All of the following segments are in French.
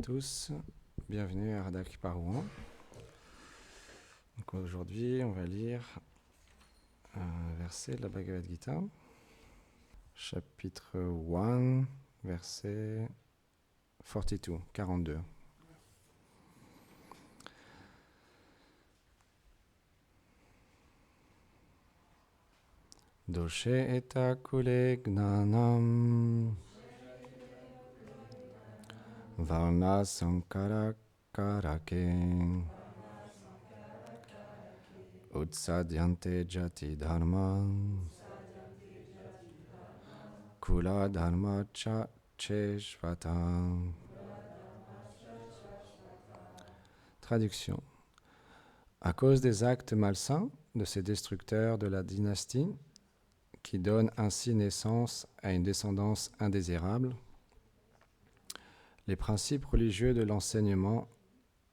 tous, bienvenue à Radha Kripa Rouen. Donc aujourd'hui, on va lire un verset de la Bhagavad Gita, chapitre 1, verset 42, 42. Doshe eta kule gnanam varna sankara karake utsadyante jati dharma kula dharma cha cheshvata. Traduction. À cause des actes malsains de ces destructeurs de la dynastie, qui donnent ainsi naissance à une descendance indésirable, les principes religieux de l'enseignement,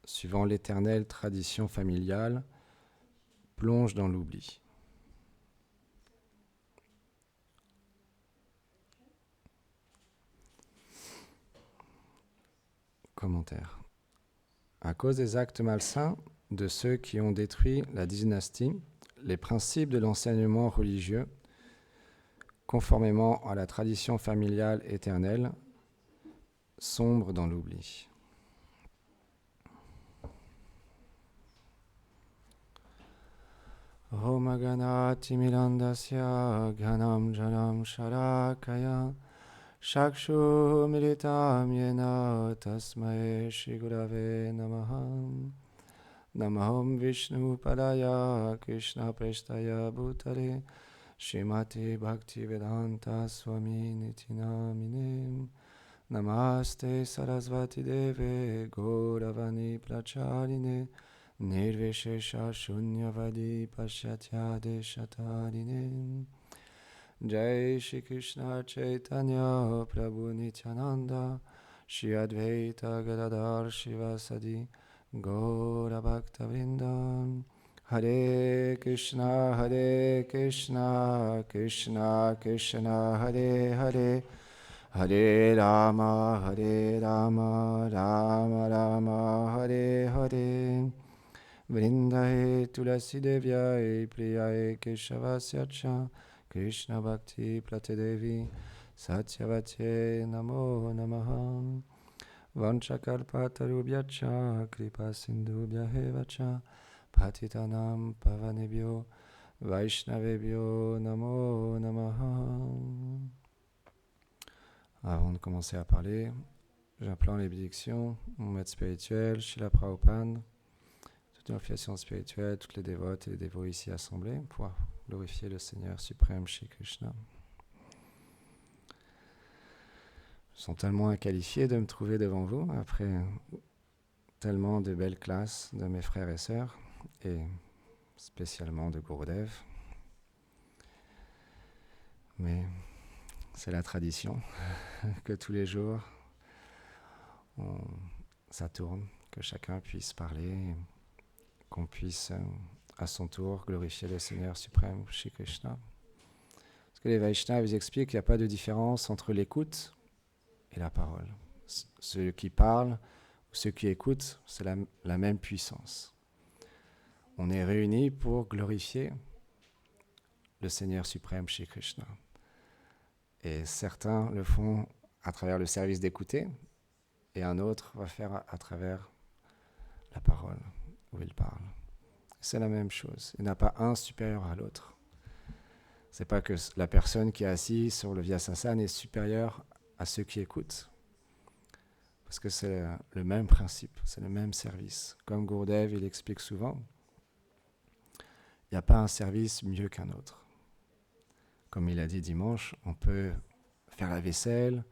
suivant l'éternelle tradition familiale, plongent dans l'oubli. Commentaire. À cause des actes malsains de ceux qui ont détruit la dynastie, les principes de l'enseignement religieux, conformément à la tradition familiale éternelle, sombrent dans l'oubli. Om ganati milandasya ganam janam sharakaya shakshu militam yena tasmae shri gurave namaha. Namaham Vishnu Padaya Krishna Prestaya Bhutale Srimati Bhaktivedanta Swami Niti Namine Namaste Sarasvati Deve Gauravani Pracharine Nirvishesha Shunyavadi Pashyatya Deshatarine. Jai Shri Krishna Chaitanya Prabhu Nityananda Shri Advaita Gadadhar Shivasadi Gaura Bhakta Vrindam. Hare Krishna Krishna Krishna Hare Hare Hare Rama Rama Rama Hare Hare. Vrindaye Tulasi Devyaye Priyaye Keshavasyacha Krishna Bhakti Platedevi Satyavate Namo Namaha. Vanchakalpatarubhyacha kripa sindhubhyahevacha patitanam pavanebhyo vaishnavebhyo namo namaha. Avant de commencer à parler, j'implore les bénédictions, mon maître spirituel, Srila Prabhupada, toute l'affiliation spirituelle, toutes les dévotes et les dévots ici assemblés, pour glorifier le Seigneur suprême Shri Krishna. Je sens tellement inqualifié de me trouver devant vous après tellement de belles classes de mes frères et sœurs, et spécialement de Gurudev. Mais c'est la tradition que tous les jours, ça tourne, que chacun puisse parler, qu'on puisse à son tour glorifier le Seigneur suprême, Shri Krishna. Parce que les Vaishnavas ils expliquent qu'il n'y a pas de différence entre l'écoute et la parole. Ceux qui parlent ou ceux qui écoutent, c'est la même puissance. On est réunis pour glorifier le Seigneur suprême Shri Krishna. Et certains le font à travers le service d'écouter, et un autre va faire à travers la parole, où il parle. C'est la même chose. Il n'y en a pas un supérieur à l'autre. C'est pas que la personne qui est assise sur le Vyasasana est supérieure à ceux qui écoutent. Parce que c'est le même principe, c'est le même service. Comme Gurudev, il explique souvent, il n'y a pas un service mieux qu'un autre. Comme il a dit dimanche, on peut faire la vaisselle,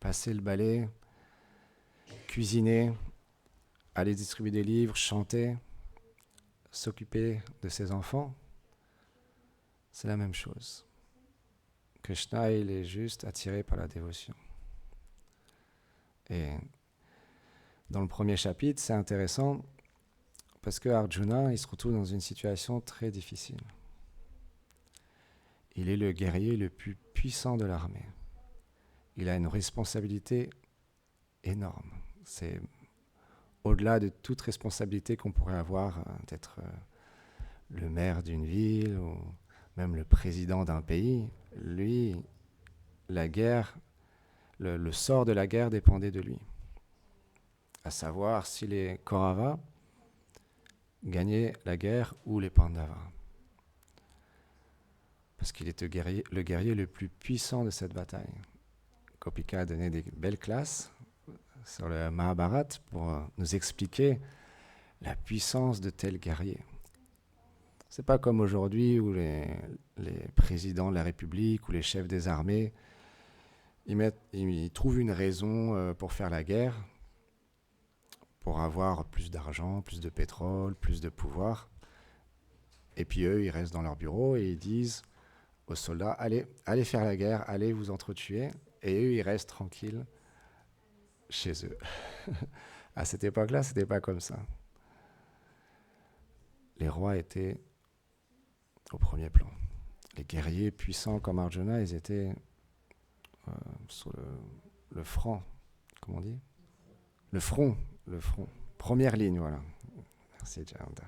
passer le balai, cuisiner, aller distribuer des livres, chanter, s'occuper de ses enfants. C'est la même chose. Krishna, il est juste attiré par la dévotion. Et dans le premier chapitre, c'est intéressant parce que Arjuna, il se retrouve dans une situation très difficile. Il est le guerrier le plus puissant de l'armée. Il a une responsabilité énorme C'est au-delà de toute responsabilité qu'on pourrait avoir d'être le maire d'une ville ou même le président d'un pays. Lui, la guerre, le sort de la guerre dépendait de lui. À savoir si les Kauravas gagnaient la guerre ou les Pandavas. Parce qu'il était le guerrier le plus puissant de cette bataille. Kopika a donné des belles classes sur le Mahabharata pour nous expliquer la puissance de tel guerrier. C'est pas comme aujourd'hui où les présidents de la République ou les chefs des armées ils trouvent une raison pour faire la guerre, pour avoir plus d'argent, plus de pétrole, plus de pouvoir. Et puis eux, ils restent dans leur bureau et ils disent aux soldats, allez faire la guerre, allez vous entretuer. Et eux, ils restent tranquilles chez eux. À cette époque-là, c'était pas comme ça. Les rois étaient au premier plan. Les guerriers puissants comme Arjuna, ils étaient sur le front, comment on dit ? Le front. Première ligne, voilà. Merci, Jayanta.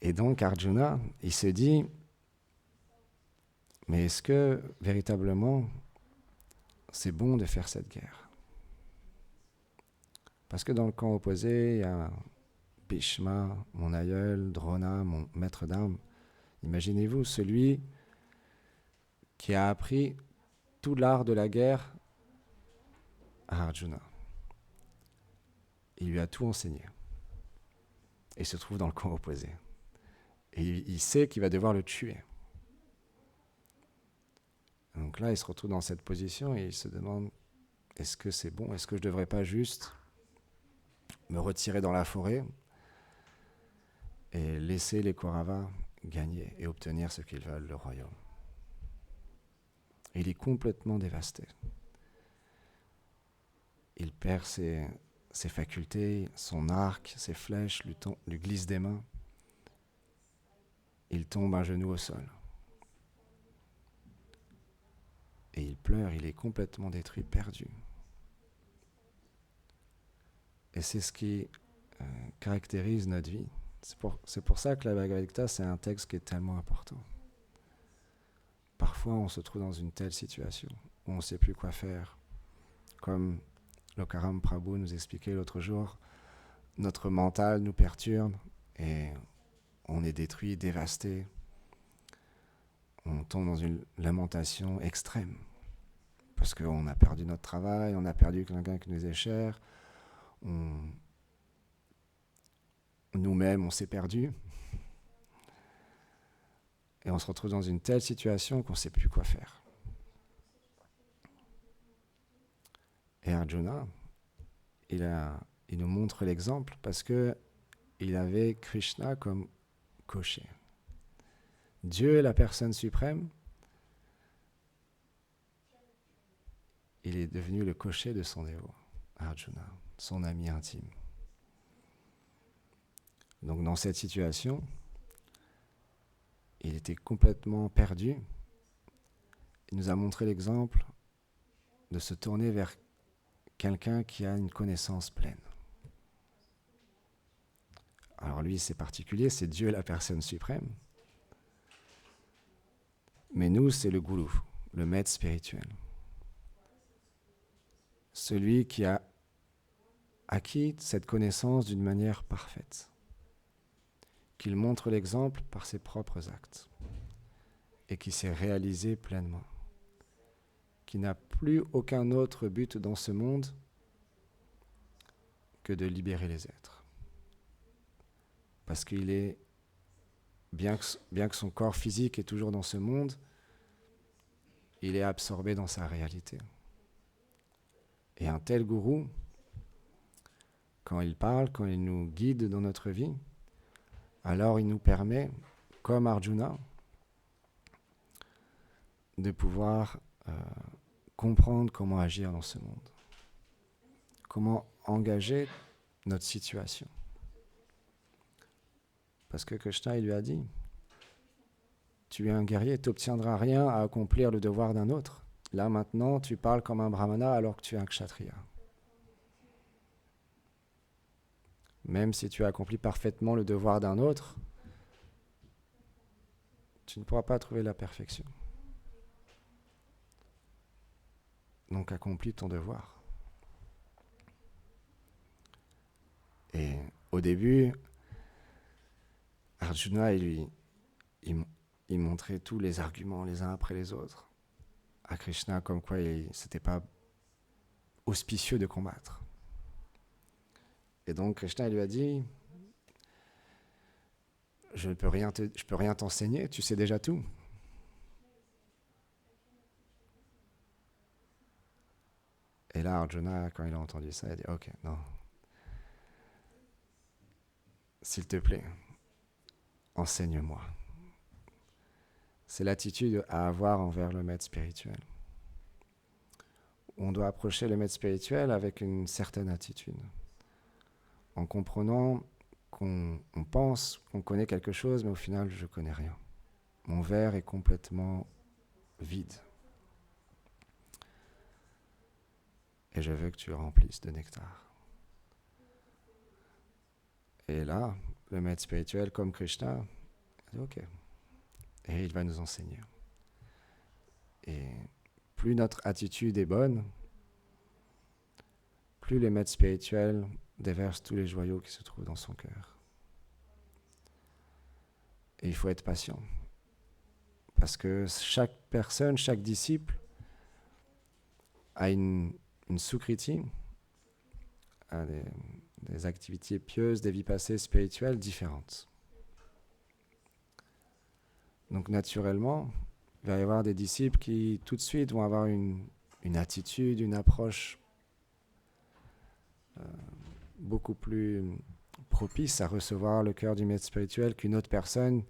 Et donc, Arjuna, il se dit, mais est-ce que, véritablement, c'est bon de faire cette guerre ? Parce que dans le camp opposé, il y a Bhishma, mon aïeul, Drona, mon maître d'armes. Imaginez-vous, celui qui a appris tout l'art de la guerre à Arjuna. Il lui a tout enseigné. Et il se trouve dans le camp opposé. Et il sait qu'il va devoir le tuer. Donc là, il se retrouve dans cette position et il se demande, est-ce que c'est bon ? Est-ce que je ne devrais pas juste me retirer dans la forêt et laisser les Kauravas gagner et obtenir ce qu'ils veulent, le royaume ? Il est complètement dévasté. Il perd ses facultés, son arc, ses flèches lui glissent des mains. Il tombe à genoux au sol. Et il pleure, il est complètement détruit, perdu. Et c'est ce qui caractérise notre vie. C'est pour ça que la Bhagavad Gita, c'est un texte qui est tellement important. Parfois, on se trouve dans une telle situation où on ne sait plus quoi faire. Comme Lokaram Prabhu nous expliquait l'autre jour, notre mental nous perturbe et on est détruit, dévasté. On tombe dans une lamentation extrême parce qu'on a perdu notre travail, on a perdu quelqu'un qui nous est cher, nous-mêmes, on s'est perdu. Et on se retrouve dans une telle situation qu'on ne sait plus quoi faire. Et Arjuna, il nous montre l'exemple parce qu'il avait Krishna comme cocher. Dieu est la personne suprême. Il est devenu le cocher de son dévot, Arjuna, son ami intime. Donc dans cette situation, il était complètement perdu. Il nous a montré l'exemple de se tourner vers quelqu'un qui a une connaissance pleine. Alors lui, c'est particulier, c'est Dieu la personne suprême. Mais nous, c'est le gourou, le maître spirituel. Celui qui a acquis cette connaissance d'une manière parfaite. Qu'il montre l'exemple par ses propres actes. Et qui s'est réalisé pleinement. Qui n'a plus aucun autre but dans ce monde que de libérer les êtres. Parce qu'il est, bien que son corps physique est toujours dans ce monde, il est absorbé dans sa réalité. Et un tel gourou, quand il parle, quand il nous guide dans notre vie, alors il nous permet, comme Arjuna, de pouvoir comprendre comment agir dans ce monde. Comment engager notre situation. Parce que Krishna, il lui a dit, tu es un guerrier, tu n'obtiendras rien à accomplir le devoir d'un autre. Là maintenant, tu parles comme un brahmana alors que tu es un kshatriya. Même si tu as accompli parfaitement le devoir d'un autre, tu ne pourras pas trouver la perfection. Donc accomplis ton devoir. Et au début, Arjuna, il montrait tous les arguments les uns après les autres à Krishna, comme quoi c'était pas auspicieux de combattre. Et donc Krishna il lui a dit, je peux rien t'enseigner, tu sais déjà tout. Et là, Arjuna, quand il a entendu ça, il a dit, ok, non, s'il te plaît, enseigne-moi. C'est l'attitude à avoir envers le maître spirituel. On doit approcher le maître spirituel avec une certaine attitude, en comprenant qu'on pense qu'on connaît quelque chose, mais au final, je ne connais rien. Mon verre est complètement vide. Et je veux que tu le remplisses de nectar. Et là, le maître spirituel, comme Krishna, il dit ok. Et il va nous enseigner. Et plus notre attitude est bonne, plus le maître spirituel déverse tous les joyaux qui se trouvent dans son cœur. Et il faut être patient. Parce que chaque personne, chaque disciple a une sukriti, a des activités pieuses, des vies passées spirituelles différentes. Donc naturellement, il va y avoir des disciples qui tout de suite vont avoir une attitude, une approche beaucoup plus propice à recevoir le cœur du maître spirituel qu'une autre personne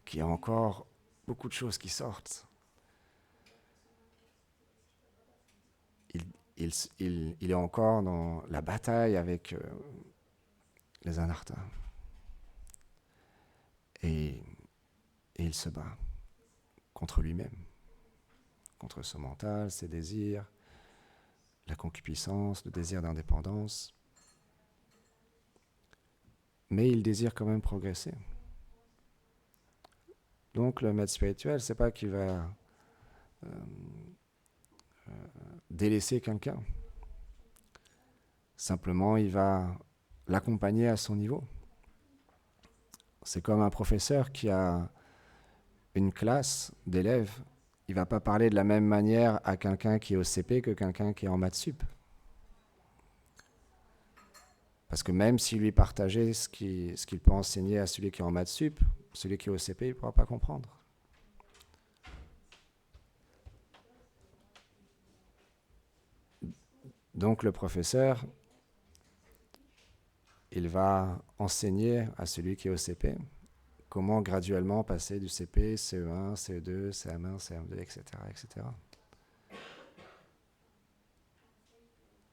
qui a encore beaucoup de choses qui sortent. Il est encore dans la bataille avec les anarthas. Et il se bat contre lui-même, contre son mental, ses désirs, la concupiscence, le désir d'indépendance. Mais il désire quand même progresser. Donc le maître spirituel, c'est pas qu'il va délaisser quelqu'un. Simplement, il va l'accompagner à son niveau. C'est comme un professeur qui a une classe d'élèves. Il ne va pas parler de la même manière à quelqu'un qui est au CP que quelqu'un qui est en maths sup. Parce que même s'il lui partageait ce qu'il peut enseigner à celui qui est en maths sup, celui qui est au CP, il ne pourra pas comprendre. Donc le professeur, il va enseigner à celui qui est au CP comment graduellement passer du CP, CE1, CE2, CM1, CM2, etc., etc.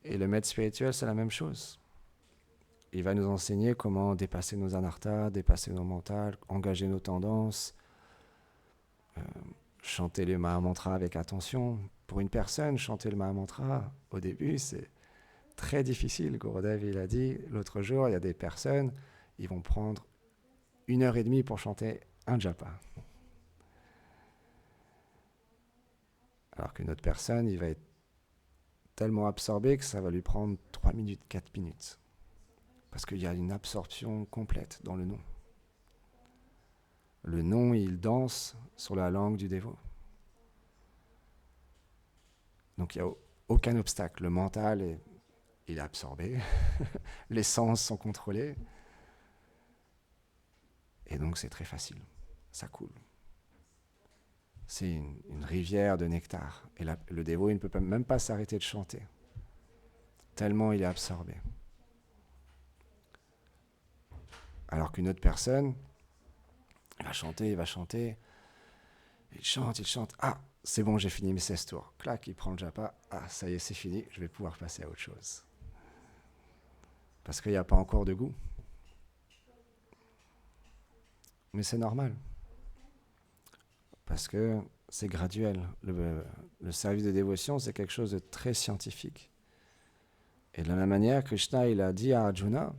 Et le maître spirituel, c'est la même chose. Il va nous enseigner comment dépasser nos anarthas, dépasser nos mentales, engager nos tendances, chanter le Mahamantra avec attention. Pour une personne, chanter le Mahamantra, au début, c'est très difficile. Gurudev, il a dit, l'autre jour, il y a des personnes, ils vont prendre 1h30 pour chanter un japa. Alors qu'une autre personne, il va être tellement absorbé que ça va lui prendre 3 minutes, 4 minutes. Parce qu'il y a une absorption complète dans le nom. Le nom, il danse sur la langue du dévot. Donc il n'y a aucun obstacle. Le mental, il est absorbé. Les sens sont contrôlés. Et donc c'est très facile. Ça coule. C'est une rivière de nectar. Et le dévot, il ne peut même pas s'arrêter de chanter. Tellement il est absorbé. Alors qu'une autre personne, il va chanter. Il chante. Ah, c'est bon, j'ai fini mes 16 tours. Clac, il prend le japa. Ah, ça y est, c'est fini. Je vais pouvoir passer à autre chose. Parce qu'il n'y a pas encore de goût. Mais c'est normal. Parce que c'est graduel. Le service de dévotion, c'est quelque chose de très scientifique. Et de la même manière, Krishna, il a dit à Arjuna,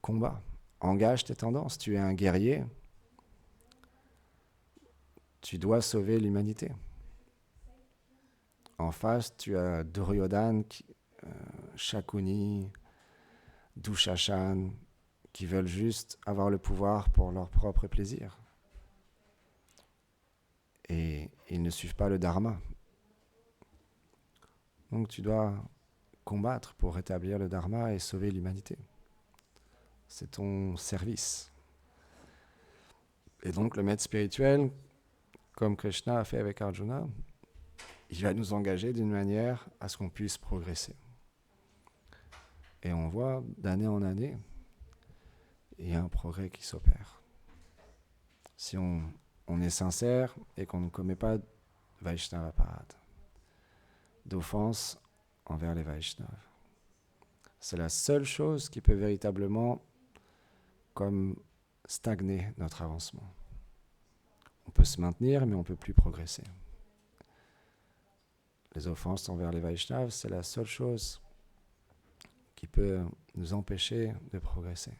combat, engage tes tendances, tu es un guerrier, tu dois sauver l'humanité. En face, tu as Duryodhana, Shakuni, Dushashan, qui veulent juste avoir le pouvoir pour leur propre plaisir. Et ils ne suivent pas le dharma. Donc tu dois combattre pour rétablir le dharma et sauver l'humanité. C'est ton service. Et donc le maître spirituel, comme Krishna a fait avec Arjuna, il va nous engager d'une manière à ce qu'on puisse progresser. Et on voit d'année en année, il y a un progrès qui s'opère. Si on est sincère et qu'on ne commet pas de Vaishnava Parad, d'offense envers les Vaishnavas. C'est la seule chose qui peut véritablement comme stagner notre avancement. On peut se maintenir, mais on ne peut plus progresser. Les offenses envers les Vaishnavas, c'est la seule chose qui peut nous empêcher de progresser.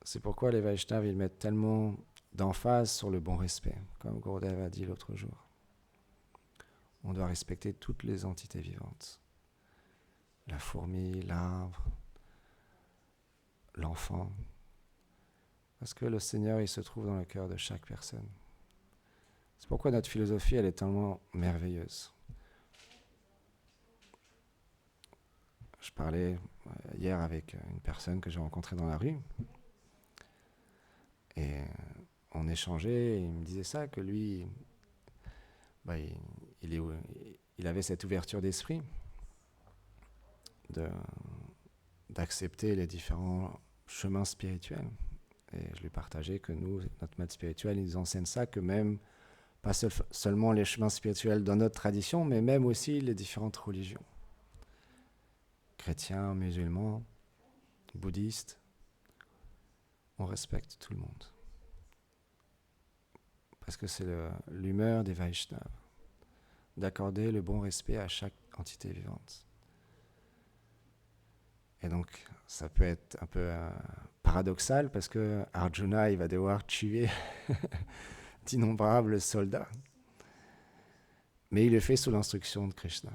C'est pourquoi les Vaishnavas, ils mettent tellement d'emphase sur le bon respect, comme Gurudev a dit l'autre jour. On doit respecter toutes les entités vivantes. La fourmi, l'arbre, l'enfant. Parce que le Seigneur, il se trouve dans le cœur de chaque personne. C'est pourquoi notre philosophie, elle est tellement merveilleuse. Je parlais hier avec une personne que j'ai rencontrée dans la rue. Et on échangeait, et il me disait ça, que lui, il avait cette ouverture d'esprit d'accepter les différents chemins spirituels. Et je lui partageais que nous, notre maître spirituel, il nous enseigne ça, que même, pas seulement les chemins spirituels dans notre tradition, mais même aussi les différentes religions. Chrétiens, musulmans, bouddhistes, on respecte tout le monde. Parce que c'est l'humeur des Vaishnavas, d'accorder le bon respect à chaque entité vivante. Et donc, ça peut être un peu paradoxal, parce que Arjuna, il va devoir tuer d'innombrables soldats. Mais il le fait sous l'instruction de Krishna.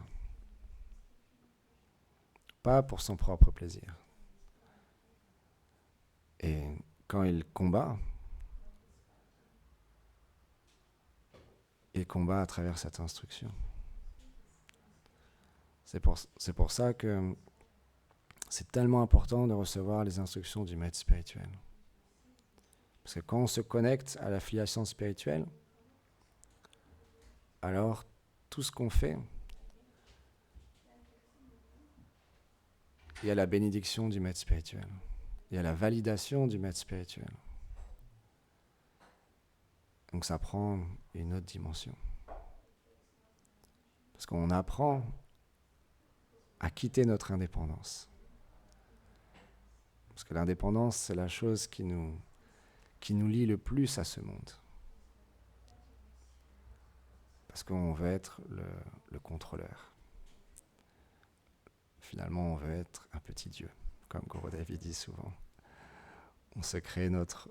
Pas pour son propre plaisir. Et quand il combat à travers cette instruction. C'est pour ça que c'est tellement important de recevoir les instructions du maître spirituel. Parce que quand on se connecte à la filiation spirituelle, alors tout ce qu'on fait, il y a la bénédiction du maître spirituel. Il y a la validation du maître spirituel. Donc ça prend une autre dimension. Parce qu'on apprend à quitter notre indépendance. Parce que l'indépendance, c'est la chose qui nous lie le plus à ce monde. Parce qu'on veut être le contrôleur. Finalement, on veut être un petit Dieu, comme Gurudev dit souvent. On se crée notre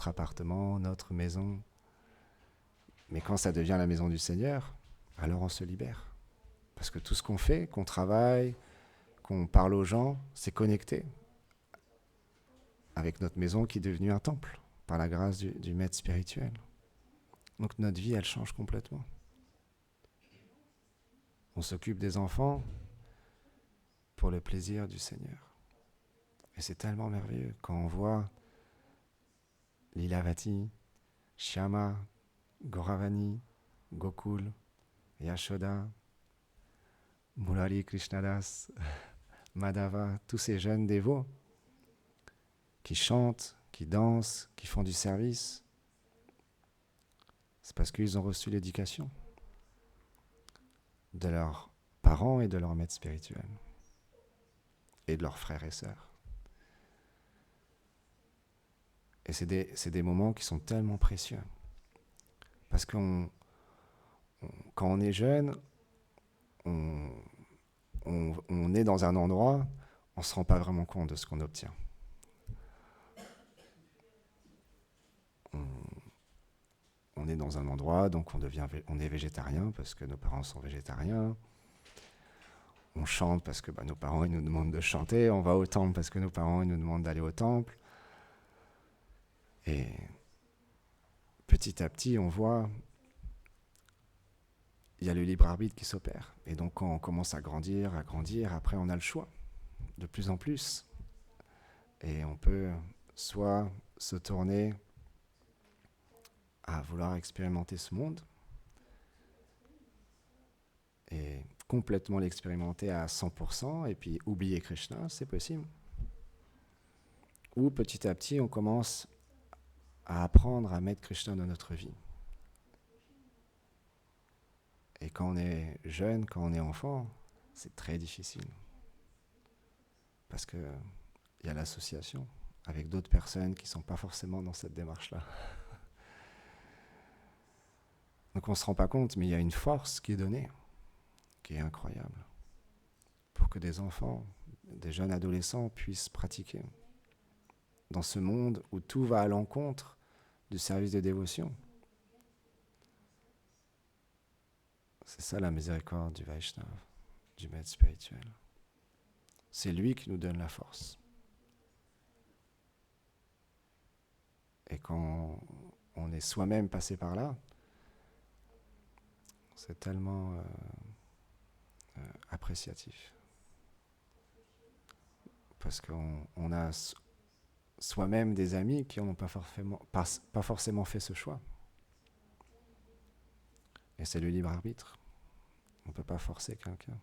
appartement, notre maison. Mais quand ça devient la maison du Seigneur, alors on se libère. Parce que tout ce qu'on fait, qu'on travaille, qu'on parle aux gens, c'est connecté avec notre maison qui est devenue un temple, par la grâce du maître spirituel. Donc notre vie, elle change complètement. On s'occupe des enfants pour le plaisir du Seigneur. Et c'est tellement merveilleux quand on voit Lilavati, Shyama, Gauravani, Gokul, Yashoda, Murari Krishnadas, Madhava, tous ces jeunes dévots qui chantent, qui dansent, qui font du service. C'est parce qu'ils ont reçu l'éducation de leurs parents et de leurs maîtres spirituels et de leurs frères et sœurs. Et c'est des moments qui sont tellement précieux. Parce que quand on est jeune, on, on est dans un endroit, on ne se rend pas vraiment compte de ce qu'on obtient. On est dans un endroit, donc on est végétarien parce que nos parents sont végétariens. On chante parce que nos parents ils nous demandent de chanter. On va au temple parce que nos parents ils nous demandent d'aller au temple. Et petit à petit, on voit il y a le libre arbitre qui s'opère. Et donc quand on commence à grandir, après on a le choix de plus en plus. Et on peut soit se tourner à vouloir expérimenter ce monde et complètement l'expérimenter à 100% et puis oublier Krishna, c'est possible. Ou petit à petit, on commence à apprendre à mettre Krishna dans notre vie. Et quand on est jeune, quand on est enfant, c'est très difficile. Parce qu'il y a l'association avec d'autres personnes qui ne sont pas forcément dans cette démarche-là. Donc on ne se rend pas compte, mais il y a une force qui est donnée, qui est incroyable, pour que des enfants, des jeunes adolescents puissent pratiquer dans ce monde où tout va à l'encontre du service de dévotion. C'est ça la miséricorde du Vaishnava, du maître spirituel. C'est lui qui nous donne la force. Et quand on est soi-même passé par là, c'est tellement appréciatif. Parce qu'on a soi-même des amis qui n'ont pas forcément fait ce choix. Et c'est le libre arbitre. On ne peut pas forcer quelqu'un.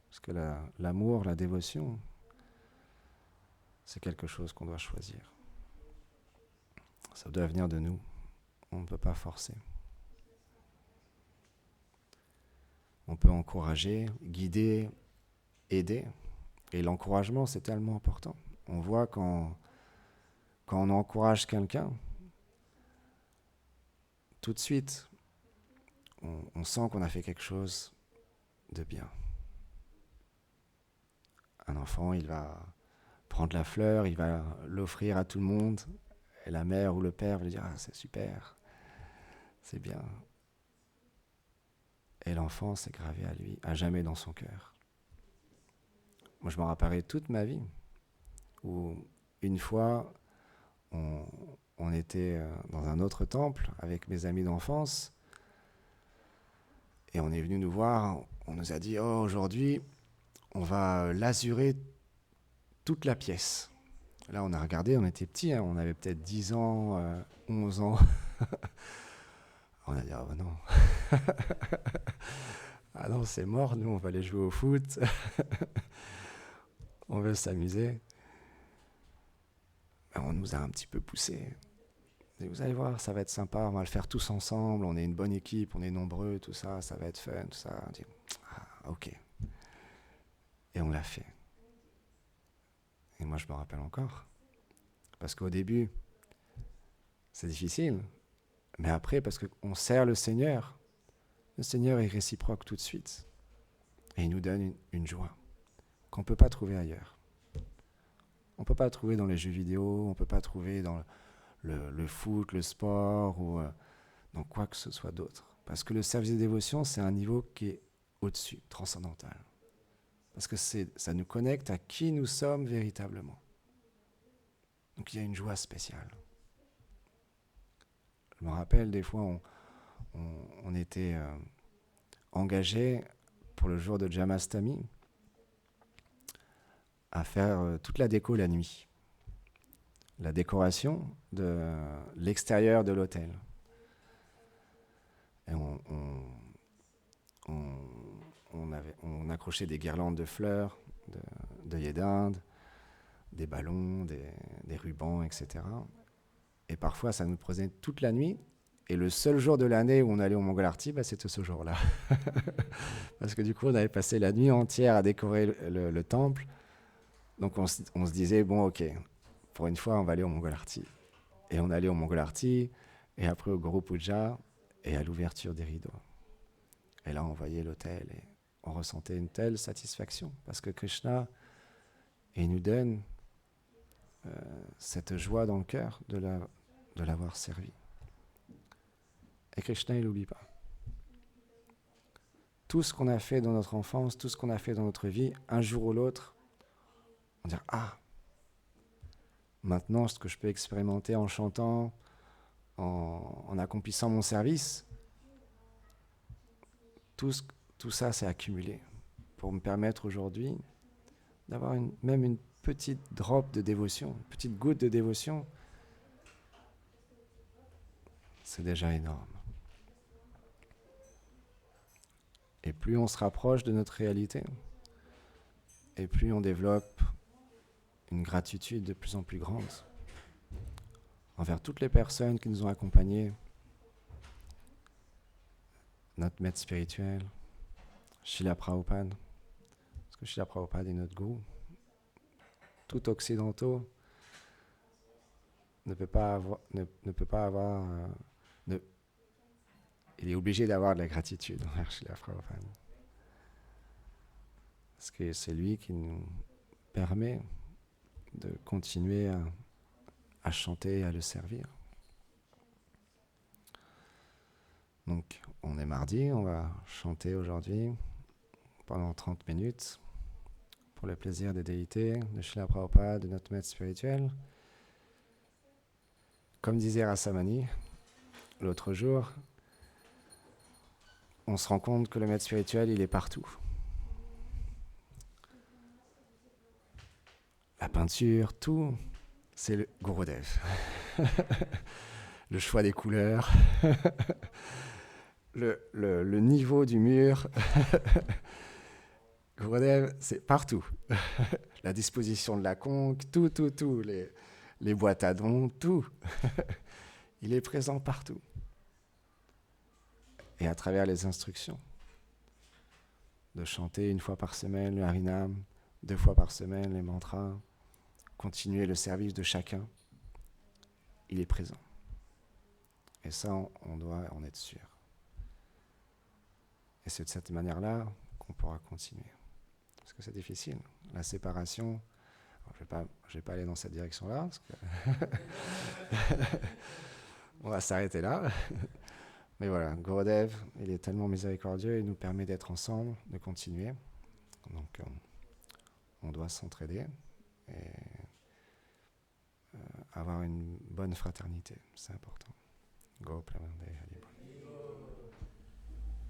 Parce que l'amour, la dévotion, c'est quelque chose qu'on doit choisir. Ça doit venir de nous. On ne peut pas forcer. On peut encourager, guider, aider. Et l'encouragement, c'est tellement important. On voit quand on encourage quelqu'un, tout de suite, on sent qu'on a fait quelque chose de bien. Un enfant, il va prendre la fleur, il va l'offrir à tout le monde, et la mère ou le père va lui dire « Ah, c'est super, c'est bien ». Et l'enfant, c'est gravé à lui, à jamais dans son cœur. Moi, je me rappellerai toute ma vie, où une fois, on était dans un autre temple avec mes amis d'enfance, et on est venu nous voir, on nous a dit « Oh, aujourd'hui, on va lazurer toute la pièce ». Là, on a regardé, on était petits, on avait peut-être 10 ans, 11 ans. On a dit « Ah non, ah non, c'est mort, nous, on va aller jouer au foot, on veut s'amuser ». On nous a un petit peu poussé. Et vous allez voir, ça va être sympa, on va le faire tous ensemble, on est une bonne équipe, on est nombreux, tout ça, ça va être fun, tout ça. On dit « Ah, ok ». Et on l'a fait. Et moi, je me rappelle encore. Parce qu'au début, c'est difficile. Mais après, parce qu'on sert le Seigneur est réciproque tout de suite. Et il nous donne une joie qu'on ne peut pas trouver ailleurs. On ne peut pas trouver dans les jeux vidéo, on ne peut pas trouver dans le foot, le sport ou dans quoi que ce soit d'autre. Parce que le service de dévotion, c'est un niveau qui est au-dessus, transcendantal. Parce que ça nous connecte à qui nous sommes véritablement. Donc il y a une joie spéciale. Je me rappelle, des fois, on était engagés pour le jour de Jamastami à faire toute la déco la nuit. La décoration de l'extérieur de l'hôtel. Et on accrochait des guirlandes de fleurs, d'œillets d'Inde, des ballons, des rubans, etc. Et parfois, ça nous prenait toute la nuit. Et le seul jour de l'année où on allait au Mongol Arti, c'était ce jour-là. Parce que du coup, on avait passé la nuit entière à décorer le temple. Donc on se disait, bon, ok, pour une fois, on va aller au Mongol Arti. Et on allait au Mongol Arti, et après au Guru Puja, et à l'ouverture des rideaux. Et là, on voyait l'autel, et on ressentait une telle satisfaction, parce que Krishna, il nous donne cette joie dans le cœur de l'avoir servi. Et Krishna, il n'oublie pas. Tout ce qu'on a fait dans notre enfance, tout ce qu'on a fait dans notre vie, un jour ou l'autre, on dit « Ah, maintenant, ce que je peux expérimenter en chantant, en accomplissant mon service, tout ça, c'est accumulé pour me permettre aujourd'hui d'avoir même une petite drop de dévotion, une petite goutte de dévotion. C'est déjà énorme. Et plus on se rapproche de notre réalité, et plus on développe une gratitude de plus en plus grande envers toutes les personnes qui nous ont accompagnés, notre maître spirituel, Srila Prabhupada, parce que Srila Prabhupada est notre gourou. Tout occidentaux ne peut pas avoir il est obligé d'avoir de la gratitude envers Srila Prabhupada. Parce que c'est lui qui nous permet de continuer à chanter et à le servir. Donc, on est mardi, on va chanter aujourd'hui pendant 30 minutes pour le plaisir des déités, de Srila Prabhupada, de notre maître spirituel. Comme disait Rasamani l'autre jour, on se rend compte que le maître spirituel, il est partout. La peinture, tout, c'est le Gurudev. Le choix des couleurs, le niveau du mur. Gurudev, c'est partout. La disposition de la conque, tout, les boîtes à dons, tout. Il est présent partout. Et à travers les instructions, de chanter 1 fois par semaine le Harinam, 2 fois par semaine les mantras, continuer le service de chacun, il est présent. Et ça, on doit en être sûr. Et c'est de cette manière-là qu'on pourra continuer. Parce que c'est difficile. La séparation, je ne vais pas aller dans cette direction-là, parce que on va s'arrêter là. Mais voilà, Gurudev, il est tellement miséricordieux, il nous permet d'être ensemble, de continuer. Donc, on doit s'entraider et avoir une bonne fraternité, c'est important. Go Premanande Haribol.